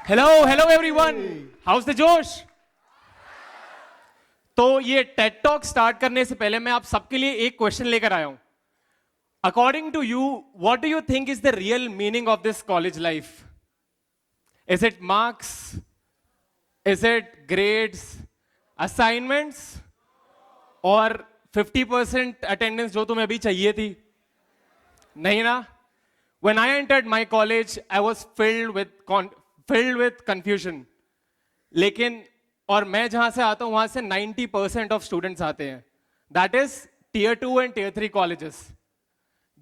Hello everyone, house the जोश। तो ये टेड टॉक स्टार्ट करने से पहले मैं आप सबके लिए एक क्वेश्चन लेकर आया हूं। According to you, what do you think is the real meaning of this college life? Is it marks? Is it grades, assignments, और 50% अटेंडेंस जो तुम्हें अभी चाहिए थी? नहीं ना? When I entered my college, I was filled with confusion. लेकिन और मैं जहां से आता हूं वहां से 90% ऑफ स्टूडेंट्स आते हैं। That is tier 2 and tier 3 colleges,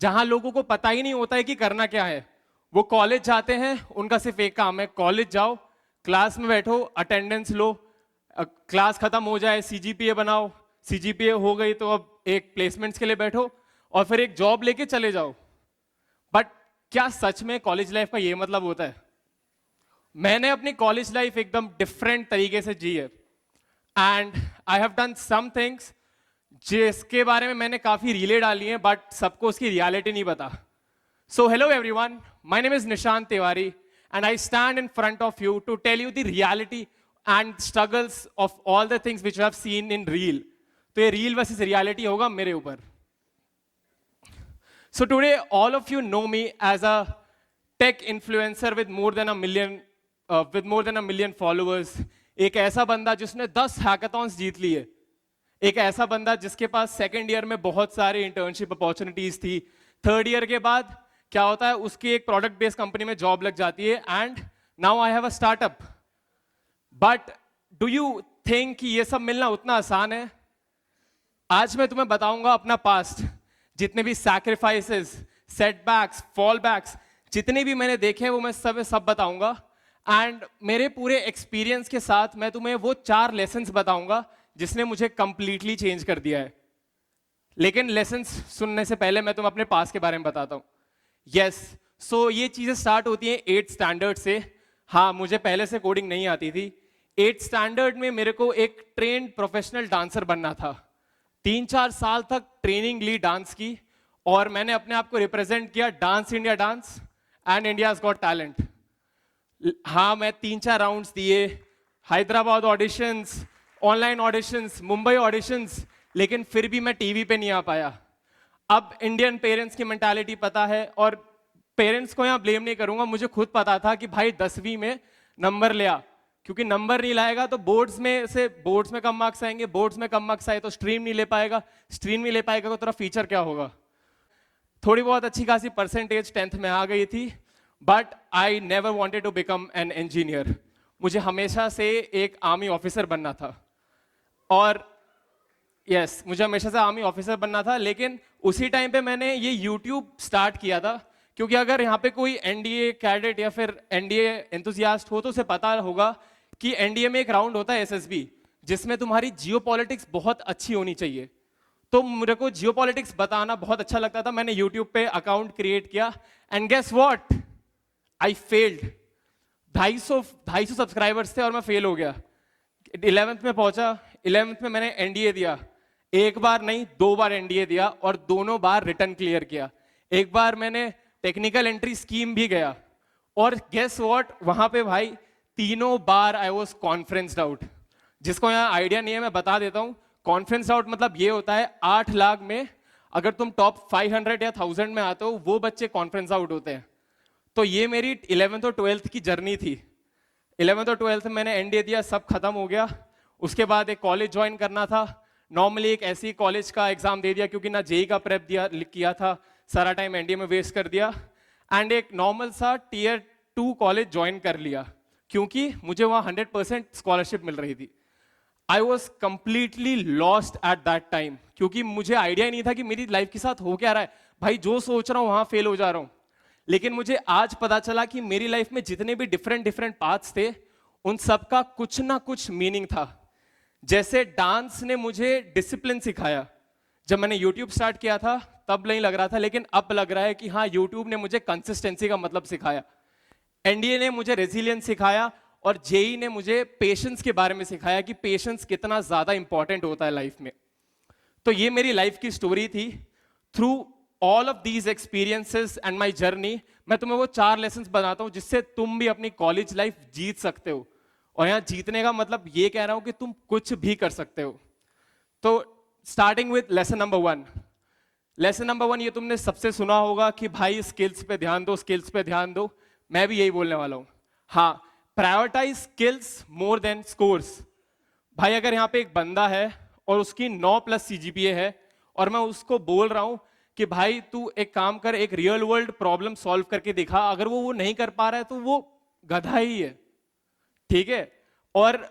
जहां लोगों को पता ही नहीं होता है कि करना क्या है। वो कॉलेज जाते हैं, उनका सिर्फ एक काम है, कॉलेज जाओ, क्लास में बैठो, अटेंडेंस लो, क्लास खत्म हो जाए, सीजीपीए बनाओ, सीजीपीए हो गई तो अब एक प्लेसमेंट्स के लिए बैठो और फिर एक जॉब लेके चले जाओ। बट क्या सच में कॉलेज लाइफ का ये मतलब होता है? मैंने अपनी कॉलेज लाइफ एकदम डिफरेंट तरीके से जी है, and I have done some things जिसके बारे में मैंने काफी रीलें डाली हैं, बट सबको उसकी रियलिटी नहीं पता। So hello everyone, my name is Nishant Tiwari and I stand in front of you to tell you the reality and struggles of all the things which you have seen in reel. तो ये reel versus reality होगा मेरे ऊपर। So today, all of you know me as a tech influencer with more than a million followers. एक ऐसा बंदा जिसने 10 hackathons जीत लिए, एक ऐसा बंदा जिसके पास सेकेंड ईयर में बहुत सारे इंटर्नशिप अपॉर्चुनिटीज थी, थर्ड ईयर के बाद क्या होता है, उसकी एक प्रोडक्ट बेस्ड कंपनी में जॉब लग जाती है, and now I have a startup. But do you think कि ये सब मिलना उतना आसान है? आज मैं तुम्हें बताऊंगा अपना पास्ट, जितने भी सैक्रिफाइसेस, सेटबैक्स, फॉलबैक्स जितने भी मैंने देखे हैं वो मैं सब बताऊंगा। एंड मेरे पूरे एक्सपीरियंस के साथ मैं तुम्हें वो 4 लेसन्स बताऊंगा जिसने मुझे कंप्लीटली चेंज कर दिया है। लेकिन लेसन्स सुनने से पहले मैं तुम्हें अपने पास के बारे में बताता हूं। यस, सो ये चीजें स्टार्ट होती हैं 8th स्टैंडर्ड से। हाँ, मुझे पहले से कोडिंग नहीं आती थी। 8th स्टैंडर्ड में मेरे को एक ट्रेन्ड प्रोफेशनल डांसर बनना था। 3-4 साल तक ट्रेनिंग ली डांस की, और मैंने अपने आप को रिप्रेजेंट किया dance India dance and India's got talent. हाँ, मैं 3-4 राउंड्स दिए, Hyderabad auditions, online auditions, Mumbai auditions, लेकिन फिर भी मैं टीवी पे नहीं आ पाया। अब इंडियन पेरेंट्स की मेंटालिटी पता है, और पेरेंट्स को यहाँ ब्लेम नहीं करूंगा, मुझे खुद पता था कि भाई 10वीं में नंबर ले आ, क्योंकि नंबर नहीं लाएगा तो बोर्ड्स में कम मार्क्स आएंगे, बोर्ड्स में कम मार्क्स आए तो स्ट्रीम नहीं ले पाएगा, स्ट्रीम नहीं ले पाएगा तो तेरा फ्यूचर क्या होगा। थोड़ी बहुत अच्छी खासी परसेंटेज 10th में आ गई थी, but I never wanted to become an engineer. मुझे हमेशा से एक आर्मी ऑफिसर बनना था, और यस, मुझे हमेशा से आर्मी ऑफिसर बनना था। लेकिन उसी टाइम पे मैंने ये यूट्यूब स्टार्ट किया था, क्योंकि अगर यहाँ पे कोई एनडीए कैडेट या फिर एनडीए एंथुसियास्ट हो तो उसे पता होगा कि एनडीए में एक राउंड होता है एसएसबी, जिसमें तुम्हारी जियोपॉलिटिक्स बहुत अच्छी होनी चाहिए। तो मेरे को जियोपॉलिटिक्स बताना बहुत अच्छा लगता था। मैंने यूट्यूब पे अकाउंट क्रिएट किया, and guess what, I failed. 250 subscribers थे और मैं फेल हो गया। 11th में पहुंचा, 11th में मैंने एनडीए दिया, एक बार नहीं 2 बार एनडीए दिया, और दोनों बार रिटर्न क्लियर किया। एक बार मैंने टेक्निकल एंट्री स्कीम भी गया, और गेस व्हाट, वहां पे भाई तीनों बार आई वाज कॉन्फ्रेंस्ड आउट। जिसको यहाँ आइडिया नहीं है मैं बता देता हूँ, कॉन्फ्रेंस आउट मतलब ये होता है 8 लाख में अगर तुम टॉप 500 या 1000 में आते हो, वो बच्चे कॉन्फ्रेंस आउट होते हैं। तो ये मेरी 11th और 12th की जर्नी थी। 11th और 12th में मैंने एनडीए दिया, सब खत्म हो गया। उसके बाद एक कॉलेज ज्वाइन करना था, नॉर्मली एक ऐसी कॉलेज का एग्जाम दे दिया, क्योंकि ना जेई का प्रेप किया था, सारा टाइम एनडीए में वेस्ट कर दिया, एंड एक नॉर्मल सा टीयर 2 कॉलेज ज्वाइन कर लिया, क्योंकि मुझे वहां 100% स्कॉलरशिप मिल रही थी। I was completely lost at that time, क्योंकि मुझे आइडिया ही नहीं था कि मेरी लाइफ के साथ हो क्या रहा है। भाई जो सोच रहा हूं वहां फेल हो जा रहा हूं। लेकिन मुझे आज पता चला कि मेरी लाइफ में जितने भी डिफरेंट पाथ्स थे, उन सबका कुछ ना कुछ मीनिंग था। जैसे डांस ने मुझे डिसिप्लिन सिखाया। जब मैंने यूट्यूब स्टार्ट किया था तब नहीं लग रहा था, लेकिन अब लग रहा है कि हाँ, यूट्यूब ने मुझे कंसिस्टेंसी का मतलब सिखाया। एनडीए ने मुझे रेजिलियंस सिखाया, और जेई ने मुझे पेशेंस के बारे में सिखाया कि पेशेंस कितना ज्यादा इंपॉर्टेंट होता है लाइफ में। तो ये मेरी लाइफ की स्टोरी थी। Through all of these experiences and my journey, मैं तुम्हें वो 4 लेसन्स बताता हूं जिससे तुम भी अपनी कॉलेज लाइफ जीत सकते हो। और यहां जीतने का मतलब ये कह रहा हूं कि तुम कुछ भी कर सकते हो। तो starting with lesson number 1। Lesson number 1 ये तुमने सबसे सुना होगा कि भाई स्किल्स पे ध्यान दो, स्किल्स पे ध्यान दो। मैं भी यही बोलने वाला हूं। हाँ, prioritise skills more than scores. भाई अगर यहाँ पे एक बंदा है और उसकी 9+ CGPA है और मैं उसको बोल रहा हूं कि भाई तू एक काम कर, एक रियल वर्ल्ड प्रॉब्लम सॉल्व करके दिखा, अगर वो नहीं कर पा रहा है तो वो गधा ही है, ठीक है। और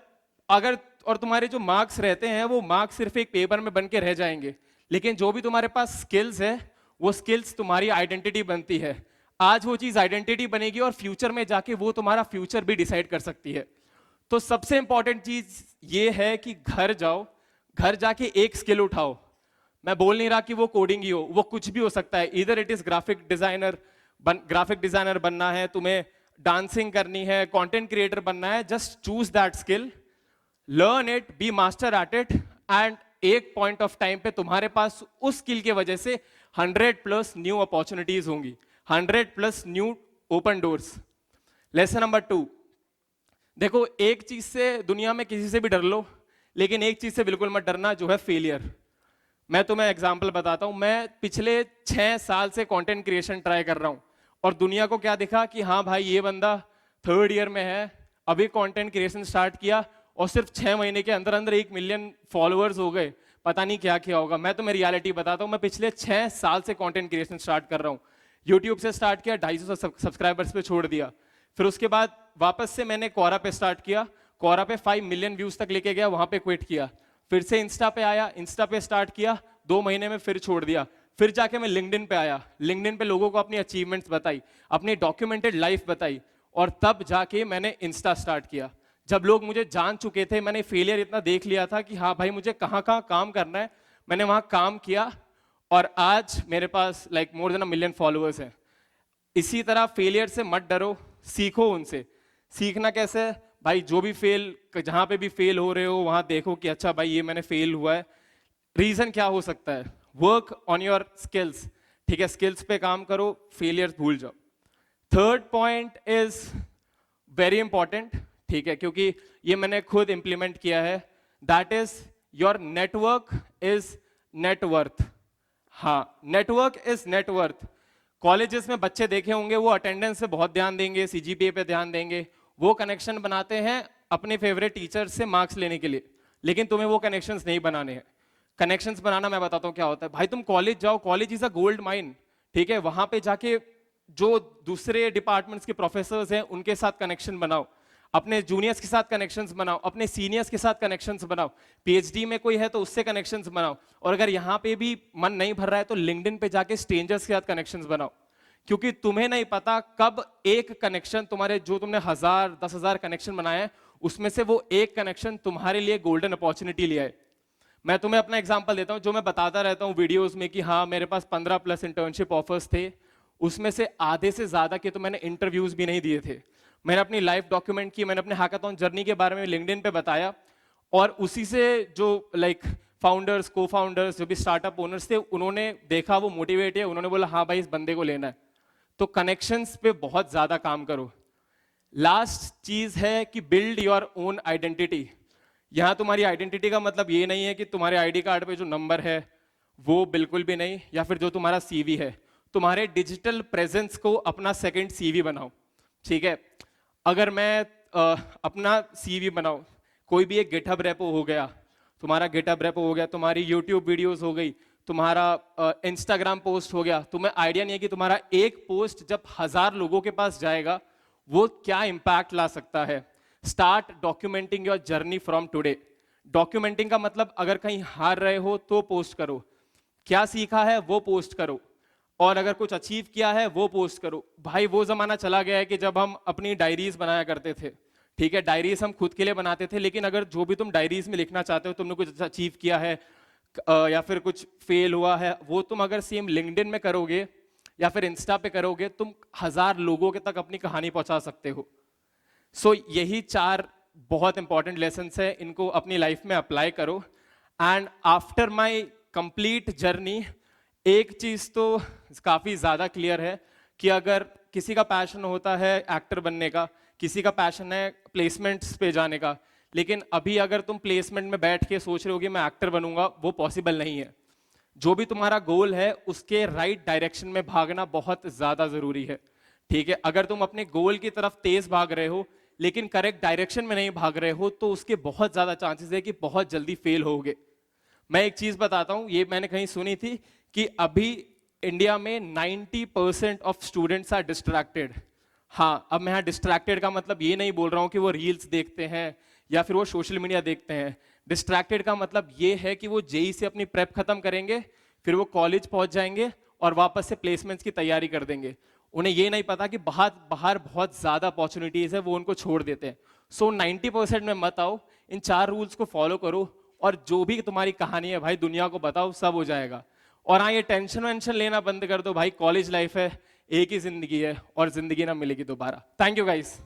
अगर और तुम्हारे जो मार्क्स रहते हैं वो मार्क्स सिर्फ एक पेपर में बन के रह जाएंगे, लेकिन जो भी तुम्हारे पास स्किल्स है वो स्किल्स तुम्हारी आइडेंटिटी बनती है। आज वो चीज आइडेंटिटी बनेगी और फ्यूचर में जाके वो तुम्हारा फ्यूचर भी डिसाइड कर सकती है। तो सबसे इंपॉर्टेंट चीज ये है कि घर जाओ, घर जाके एक स्किल उठाओ। मैं बोल नहीं रहा कि वो कोडिंग ही हो, वो कुछ भी हो सकता है। इधर इट इज ग्राफिक डिजाइनर बनना है तुम्हें, डांसिंग करनी है, कंटेंट क्रिएटर बनना है, just choose that skill, learn it, be master at it, and एक पॉइंट ऑफ टाइम पे तुम्हारे पास उस स्किल की वजह से 100+ न्यू अपॉर्चुनिटीज होंगी, 100+ new open doors. Lesson number 2, देखो एक चीज से दुनिया में किसी से भी डर लो, लेकिन एक चीज से बिल्कुल मत डरना, जो है फेलियर। मैं तुम्हें एग्जांपल बताता हूं। मैं पिछले 6 साल से कंटेंट क्रिएशन ट्राई कर रहा हूं और दुनिया को क्या दिखा कि हाँ भाई ये बंदा 3rd ईयर में है, अभी कंटेंट क्रिएशन स्टार्ट किया और सिर्फ 6 महीने के अंदर अंदर 1 मिलियन फॉलोअर्स हो गए, पता नहीं क्या क्या होगा। मैं तुम्हें रियलिटी बताता हूं, मैं पिछले 6 साल से कंटेंट क्रिएशन स्टार्ट कर रहा हूं। यूट्यूब से स्टार्ट किया, 250 सब्सक्राइबर्स पे छोड़ दिया, फिर उसके बाद वापस से मैंने क्वोरा पे स्टार्ट किया, क्वोरा पे 5 मिलियन व्यूज तक लेके गया, वहां पे क्विट किया। फिर से इंस्टा पे आया, इंस्टा पे स्टार्ट किया, 2 महीने में फिर छोड़ दिया। फिर जाके मैं लिंक्डइन पे आया, लिंक्डइन पे लोगों को अपनी अचीवमेंट्स बताई, अपनी डॉक्यूमेंटेड लाइफ बताई, और तब जाके मैंने इंस्टा स्टार्ट किया। जब लोग मुझे जान चुके थे, मैंने फेलियर इतना देख लिया था कि हाँ भाई मुझे कहाँ कहाँ काम करना है, मैंने वहां काम किया और आज मेरे पास like more than 1 million followers हैं। इसी तरह फेलियर से मत डरो, सीखो उनसे। सीखना कैसे है भाई, जो भी जहां पे भी फेल हो रहे हो वहां देखो कि अच्छा भाई ये मैंने फेल हुआ है, रीजन क्या हो सकता है, वर्क ऑन योर स्किल्स, ठीक है, स्किल्स पे काम करो, फेलियर भूल जाओ। 3rd point is very important, ठीक है, क्योंकि ये मैंने खुद इंप्लीमेंट किया है, that is your network is net worth. हाँ, नेटवर्क इज नेटवर्थ। कॉलेजेस में बच्चे देखे होंगे वो अटेंडेंस पे बहुत ध्यान देंगे, CGPA पे ध्यान देंगे, वो कनेक्शन बनाते हैं अपने फेवरेट टीचर से मार्क्स लेने के लिए, लेकिन तुम्हें वो कनेक्शंस नहीं बनाने हैं। कनेक्शंस बनाना मैं बताता हूँ क्या होता है। भाई तुम कॉलेज जाओ, college is a gold mine, ठीक है, वहां पे जाके जो दूसरे डिपार्टमेंट्स के प्रोफेसर्स हैं उनके साथ कनेक्शन बनाओ, अपने जूनियर्स के साथ कनेक्शंस बनाओ, अपने सीनियर्स के साथ कनेक्शंस बनाओ, PhD में कोई है तो उससे कनेक्शंस बनाओ, और अगर यहाँ पे भी मन नहीं भर रहा है तो लिंक्डइन पे जाके स्ट्रेंजर्स के साथ कनेक्शंस बनाओ, क्योंकि तुम्हें नहीं पता कब एक कनेक्शन तुम्हारे, जो तुमने 1000 10,000 कनेक्शन बनाए हैं उसमें से वो एक कनेक्शन तुम्हारे लिए गोल्डन अपॉर्चुनिटी लिया है। मैं तुम्हें अपना एग्जांपल देता हूं, जो मैं बताता रहता हूं वीडियोस में कि हाँ मेरे पास 15+ इंटर्नशिप ऑफर्स थे, उसमें से आधे से ज्यादा के तो मैंने इंटरव्यूज भी नहीं दिए थे। मैंने अपनी लाइफ डॉक्यूमेंट की, मैंने अपने हैकाथॉन जर्नी के बारे में लिंक्डइन पे बताया, और उसी से जो फाउंडर्स, को फाउंडर्स, जो भी स्टार्टअप ओनर्स थे, उन्होंने देखा, वो मोटिवेट है, उन्होंने बोला हाँ भाई इस बंदे को लेना है। तो कनेक्शंस पे बहुत ज्यादा काम करो। लास्ट चीज है कि बिल्ड योर ओन आइडेंटिटी। यहां तुम्हारी आइडेंटिटी का मतलब ये नहीं है कि तुम्हारे आईडी कार्ड पे जो नंबर है वो, बिल्कुल भी नहीं, या फिर जो तुम्हारा CV है। तुम्हारे डिजिटल प्रेजेंस को अपना सेकंड CV बनाओ, ठीक है। अगर मैं अपना CV बनाऊं, कोई भी एक गिटहब रेपो हो गया, तुम्हारा गिटहब रेपो हो गया, तुम्हारी यूट्यूब वीडियोस हो गई, तुम्हारा इंस्टाग्राम पोस्ट हो गया, तुम्हें आइडिया नहीं है कि तुम्हारा एक पोस्ट जब 1000 लोगों के पास जाएगा वो क्या इंपैक्ट ला सकता है। Start documenting your journey from today. Documenting का मतलब अगर कहीं हार रहे हो तो पोस्ट करो, क्या सीखा है वो पोस्ट करो, और अगर कुछ अचीव किया है वो पोस्ट करो। भाई वो जमाना चला गया है कि जब हम अपनी डायरीज बनाया करते थे, ठीक है, डायरीज हम खुद के लिए बनाते थे, लेकिन अगर जो भी तुम डायरीज में लिखना चाहते हो, तुमने कुछ अचीव किया है या फिर कुछ फेल हुआ है, वो तुम अगर सेम लिंक्डइन में करोगे या फिर इंस्टा पे करोगे, तुम 1000 लोगों के तक अपनी कहानी पहुंचा सकते हो। सो यही 4 बहुत इंपॉर्टेंट लेसन्स है, इनको अपनी लाइफ में अप्लाई करो। And after my complete journey एक चीज तो काफी ज्यादा क्लियर है कि अगर किसी का पैशन होता है एक्टर बनने का, किसी का पैशन है प्लेसमेंट्स पे जाने का, लेकिन अभी अगर तुम प्लेसमेंट में बैठ के सोच रहे हो कि मैं एक्टर बनूंगा, वो पॉसिबल नहीं है। जो भी तुम्हारा गोल है उसके राइट डायरेक्शन में भागना बहुत ज्यादा जरूरी है। ठीक है, अगर तुम अपने गोल की तरफ तेज भाग रहे हो लेकिन करेक्ट डायरेक्शन में नहीं भाग रहे हो, तो उसके बहुत ज्यादा चांसेस है कि बहुत जल्दी फेल होगे। मैं एक चीज बताता हूं, ये मैंने कहीं सुनी थी कि अभी इंडिया में 90% ऑफ स्टूडेंट्स आर डिस्ट्रैक्टेड। हाँ, अब मैं यहाँ डिस्ट्रैक्टेड का मतलब ये नहीं बोल रहा हूँ कि वो रील्स देखते हैं या फिर वो सोशल मीडिया देखते हैं। डिस्ट्रैक्टेड का मतलब ये है कि वो जेई से अपनी प्रेप खत्म करेंगे, फिर वो कॉलेज पहुंच जाएंगे और वापस से प्लेसमेंट्स की तैयारी कर देंगे। उन्हें ये नहीं पता कि बाहर बाहर बहुत ज्यादा अपॉर्चुनिटीज है, वो उनको छोड़ देते हैं। सो 90% में मत आओ, इन 4 रूल्स को फॉलो करो और जो भी तुम्हारी कहानी है भाई दुनिया को बताओ, सब हो जाएगा। और हाँ, ये टेंशन वेंशन लेना बंद कर दो भाई, कॉलेज लाइफ है, एक ही जिंदगी है और जिंदगी ना मिलेगी दोबारा। Thank you guys.